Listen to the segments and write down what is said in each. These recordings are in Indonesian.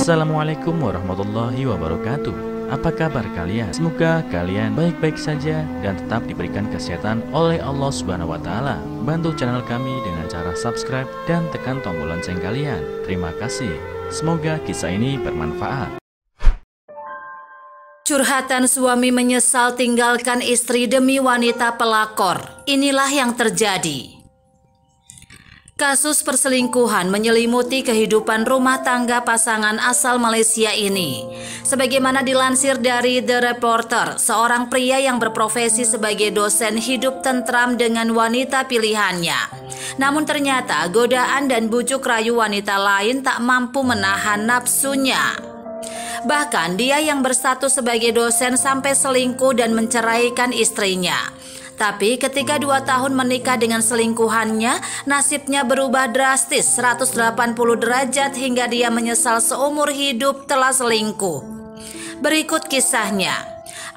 Assalamualaikum warahmatullahi wabarakatuh. Apa kabar kalian? Semoga kalian baik-baik saja dan tetap diberikan kesehatan oleh Allah Subhanahu wa Ta'ala. Bantu channel kami dengan cara subscribe dan tekan tombol lonceng kalian. Terima kasih. Semoga kisah ini bermanfaat. Curhatan suami menyesal tinggalkan istri demi wanita pelakor. Inilah yang terjadi. Kasus perselingkuhan menyelimuti kehidupan rumah tangga pasangan asal Malaysia ini. Sebagaimana dilansir dari The Reporter, seorang pria yang berprofesi sebagai dosen hidup tentram dengan wanita pilihannya. Namun ternyata godaan dan bujuk rayu wanita lain tak mampu menahan nafsunya. Bahkan dia yang berstatus sebagai dosen sampai selingkuh dan menceraikan istrinya. Tapi ketika 2 tahun menikah dengan selingkuhannya, nasibnya berubah drastis 180 derajat hingga dia menyesal seumur hidup telah selingkuh. Berikut kisahnya.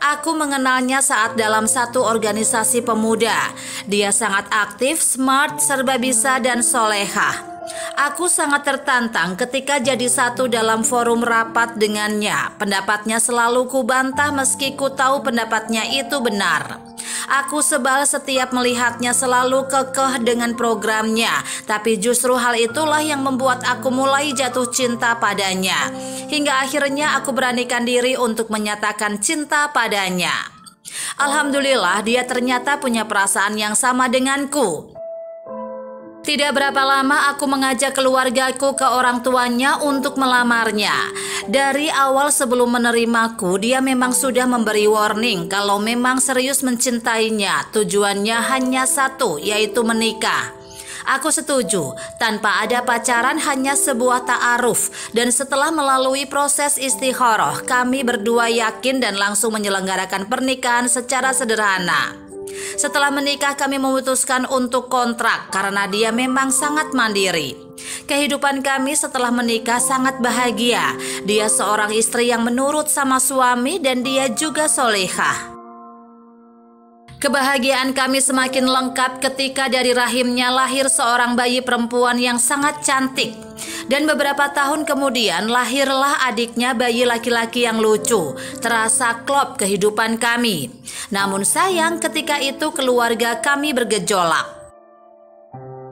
Aku mengenalnya saat dalam satu organisasi pemuda. Dia sangat aktif, smart, serba bisa, dan solehah. Aku sangat tertantang ketika jadi satu dalam forum rapat dengannya. Pendapatnya selalu kubantah meski ku tahu pendapatnya itu benar. Aku sebal setiap melihatnya selalu kekeh dengan programnya. Tapi justru hal itulah yang membuat aku mulai jatuh cinta padanya. Hingga akhirnya aku beranikan diri untuk menyatakan cinta padanya. Alhamdulillah dia ternyata punya perasaan yang sama denganku. Tidak berapa lama aku mengajak keluargaku ke orang tuanya untuk melamarnya. Dari awal sebelum menerimaku, dia memang sudah memberi warning kalau memang serius mencintainya. Tujuannya hanya satu, yaitu menikah. Aku setuju, tanpa ada pacaran hanya sebuah ta'aruf. Dan setelah melalui proses istikharah, kami berdua yakin dan langsung menyelenggarakan pernikahan secara sederhana. Setelah menikah kami memutuskan untuk kontrak karena dia memang sangat mandiri. Kehidupan kami setelah menikah sangat bahagia. Dia seorang istri yang menurut sama suami dan dia juga solehah. Kebahagiaan kami semakin lengkap ketika dari rahimnya lahir seorang bayi perempuan yang sangat cantik. Dan beberapa tahun kemudian lahirlah adiknya, bayi laki-laki yang lucu. Terasa klop kehidupan kami. Namun sayang ketika itu keluarga kami bergejolak.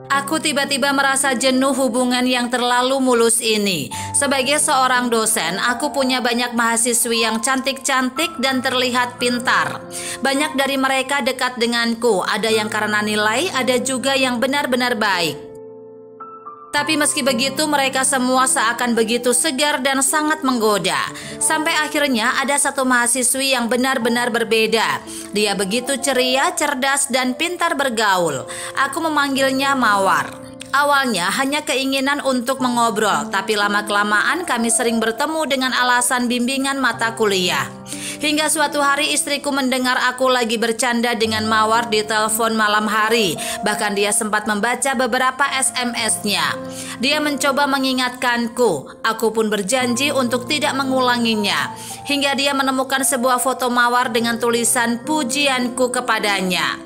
Aku tiba-tiba merasa jenuh hubungan yang terlalu mulus ini. Sebagai seorang dosen, aku punya banyak mahasiswi yang cantik-cantik dan terlihat pintar. Banyak dari mereka dekat denganku, ada yang karena nilai, ada juga yang benar-benar baik. Tapi meski begitu mereka semua seakan begitu segar dan sangat menggoda. Sampai akhirnya ada satu mahasiswi yang benar-benar berbeda. Dia begitu ceria, cerdas, dan pintar bergaul. Aku memanggilnya Mawar. Awalnya hanya keinginan untuk mengobrol, tapi lama-kelamaan kami sering bertemu dengan alasan bimbingan mata kuliah. Hingga suatu hari istriku mendengar aku lagi bercanda dengan Mawar di telepon malam hari. Bahkan dia sempat membaca beberapa SMS-nya. Dia mencoba mengingatkanku. Aku pun berjanji untuk tidak mengulanginya. Hingga dia menemukan sebuah foto Mawar dengan tulisan pujianku kepadanya.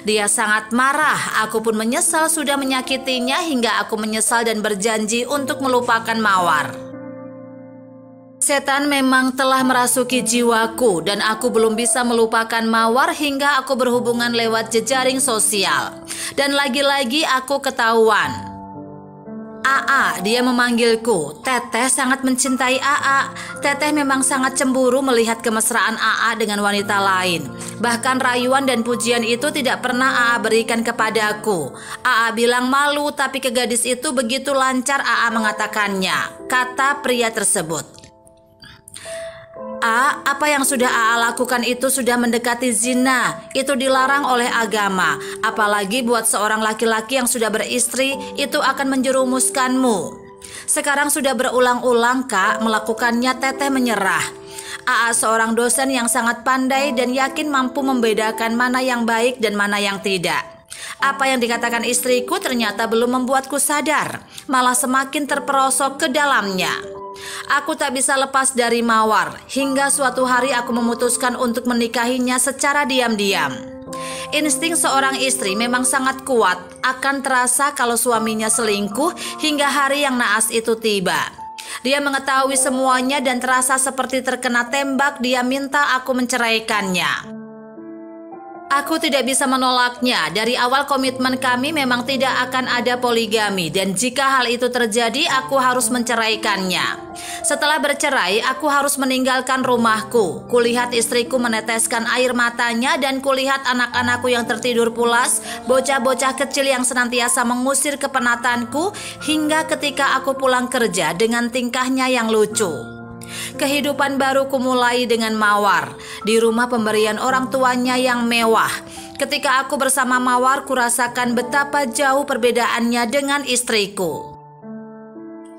Dia sangat marah. Aku pun menyesal sudah menyakitinya hingga aku menyesal dan berjanji untuk melupakan Mawar. Setan memang telah merasuki jiwaku dan aku belum bisa melupakan Mawar hingga aku berhubungan lewat jejaring sosial. Dan lagi-lagi aku ketahuan. Aa, dia memanggilku. Teteh sangat mencintai Aa. Teteh memang sangat cemburu melihat kemesraan Aa dengan wanita lain. Bahkan rayuan dan pujian itu tidak pernah Aa berikan kepadaku. Aa bilang malu, tapi ke gadis itu begitu lancar Aa mengatakannya, kata pria tersebut. Apa yang sudah Aa lakukan itu sudah mendekati zina. Itu dilarang oleh agama. Apalagi buat seorang laki-laki yang sudah beristri, itu akan menjerumuskanmu. Sekarang sudah berulang-ulang Kak melakukannya. Teteh menyerah. Aa seorang dosen yang sangat pandai dan yakin mampu membedakan mana yang baik dan mana yang tidak. Apa yang dikatakan istriku ternyata belum membuatku sadar, malah semakin terperosok ke dalamnya. Aku tak bisa lepas dari Mawar, hingga suatu hari aku memutuskan untuk menikahinya secara diam-diam. Insting seorang istri memang sangat kuat, akan terasa kalau suaminya selingkuh hingga hari yang naas itu tiba. Dia mengetahui semuanya dan terasa seperti terkena tembak. Dia minta aku menceraikannya. Aku tidak bisa menolaknya. Dari awal komitmen kami memang tidak akan ada poligami, dan jika hal itu terjadi, aku harus menceraikannya. Setelah bercerai, aku harus meninggalkan rumahku. Kulihat istriku meneteskan air matanya, dan kulihat anak-anakku yang tertidur pulas, bocah-bocah kecil yang senantiasa mengusir kepenatanku, hingga ketika aku pulang kerja dengan tingkahnya yang lucu. Kehidupan baru kumulai dengan Mawar di rumah pemberian orang tuanya yang mewah. Ketika aku bersama Mawar, kurasakan betapa jauh perbedaannya dengan istriku.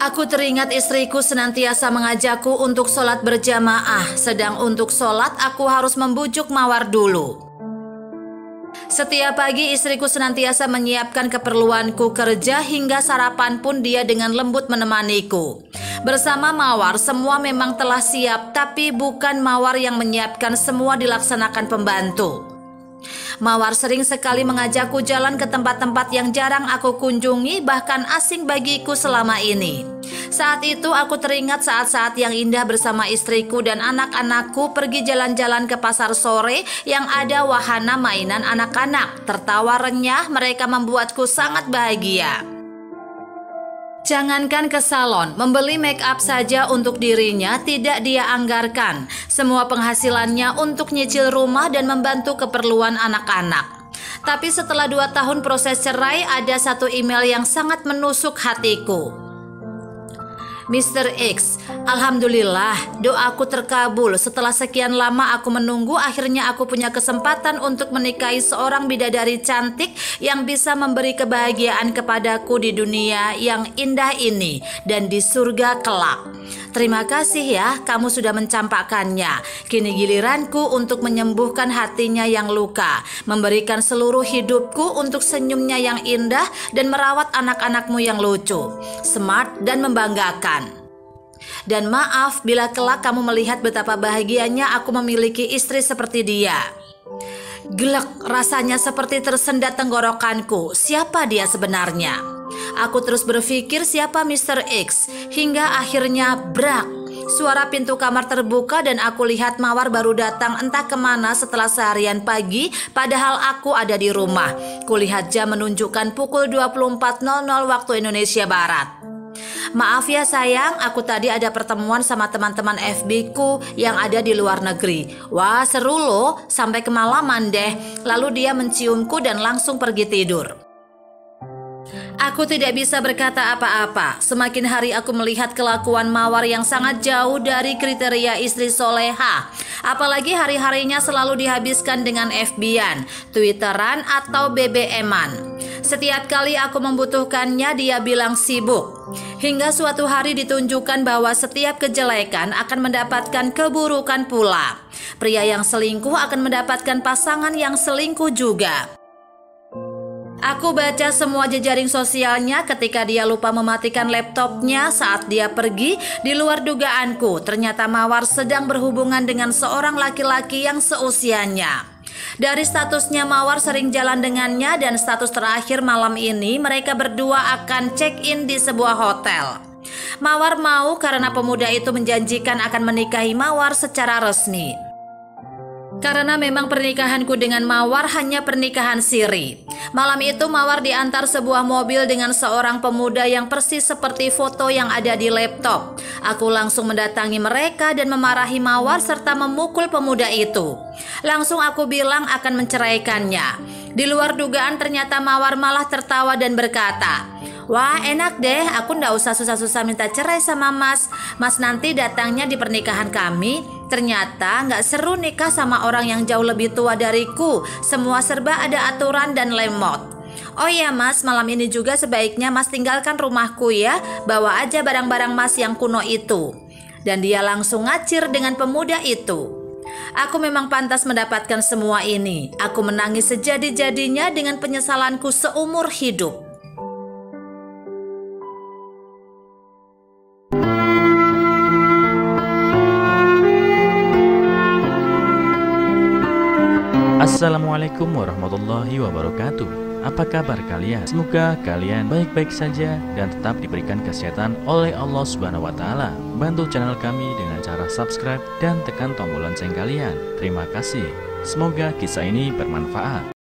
Aku teringat istriku senantiasa mengajakku untuk sholat berjamaah, sedang untuk sholat aku harus membujuk Mawar dulu. Setiap pagi istriku senantiasa menyiapkan keperluanku kerja, hingga sarapan pun dia dengan lembut menemaniku. Bersama Mawar semua memang telah siap, tapi bukan Mawar yang menyiapkan, semua dilaksanakan pembantu. Mawar sering sekali mengajakku jalan ke tempat-tempat yang jarang aku kunjungi, bahkan asing bagiku selama ini. Saat itu aku teringat saat-saat yang indah bersama istriku dan anak-anakku pergi jalan-jalan ke pasar sore yang ada wahana mainan anak-anak. Tertawa renyah, mereka membuatku sangat bahagia. Jangankan ke salon, membeli make up saja untuk dirinya tidak dia anggarkan. Semua penghasilannya untuk nyicil rumah dan membantu keperluan anak-anak. Tapi setelah 2 tahun proses cerai, ada satu email yang sangat menusuk hatiku. Mr. X, alhamdulillah doaku terkabul. Setelah sekian lama aku menunggu, akhirnya aku punya kesempatan untuk menikahi seorang bidadari cantik yang bisa memberi kebahagiaan kepadaku di dunia yang indah ini dan di surga kelak. Terima kasih ya, kamu sudah mencampakkannya. Kini giliranku untuk menyembuhkan hatinya yang luka, memberikan seluruh hidupku untuk senyumnya yang indah dan merawat anak-anakmu yang lucu, smart dan membanggakan. Dan maaf bila kelak kamu melihat betapa bahagianya aku memiliki istri seperti dia. Gelek, rasanya seperti tersendat tenggorokanku. Siapa dia sebenarnya? Aku terus berpikir siapa Mr. X, hingga akhirnya brak. Suara pintu kamar terbuka dan aku lihat Mawar baru datang entah kemana setelah seharian pagi, padahal aku ada di rumah. Kulihat jam menunjukkan pukul 24.00 waktu Indonesia Barat. Maaf ya sayang, aku tadi ada pertemuan sama teman-teman FB ku yang ada di luar negeri. Wah seru loh, sampai kemalaman deh. Lalu dia menciumku dan langsung pergi tidur. Aku tidak bisa berkata apa-apa. Semakin hari aku melihat kelakuan Mawar yang sangat jauh dari kriteria istri soleha. Apalagi hari-harinya selalu dihabiskan dengan FB-an, Twitteran atau BBM-an. Setiap kali aku membutuhkannya dia bilang sibuk. Hingga suatu hari ditunjukkan bahwa setiap kejelekan akan mendapatkan keburukan pula. Pria yang selingkuh akan mendapatkan pasangan yang selingkuh juga. Aku baca semua jejaring sosialnya ketika dia lupa mematikan laptopnya saat dia pergi. Di luar dugaanku, ternyata Mawar sedang berhubungan dengan seorang laki-laki yang seusianya. Dari statusnya Mawar sering jalan dengannya, dan status terakhir malam ini mereka berdua akan check-in di sebuah hotel. Mawar mau karena pemuda itu menjanjikan akan menikahi Mawar secara resmi. Karena memang pernikahanku dengan Mawar hanya pernikahan siri. Malam itu Mawar diantar sebuah mobil dengan seorang pemuda yang persis seperti foto yang ada di laptop. Aku langsung mendatangi mereka dan memarahi Mawar serta memukul pemuda itu. Langsung aku bilang akan menceraikannya. Di luar dugaan ternyata Mawar malah tertawa dan berkata, "Wah enak deh, aku ndak usah susah-susah minta cerai sama mas. Mas nanti datangnya di pernikahan kami. Ternyata nggak seru nikah sama orang yang jauh lebih tua dariku. Semua serba ada aturan dan lemot. Oh iya mas, malam ini juga sebaiknya mas tinggalkan rumahku ya. Bawa aja barang-barang mas yang kuno itu." Dan dia langsung ngacir dengan pemuda itu. Aku memang pantas mendapatkan semua ini. Aku menangis sejadi-jadinya dengan penyesalanku seumur hidup. Assalamualaikum warahmatullahi wabarakatuh. Apa kabar kalian? Semoga kalian baik-baik saja dan tetap diberikan kesehatan oleh Allah Subhanahu wa taala. Bantu channel kami dengan cara subscribe dan tekan tombol lonceng kalian. Terima kasih. Semoga kisah ini bermanfaat.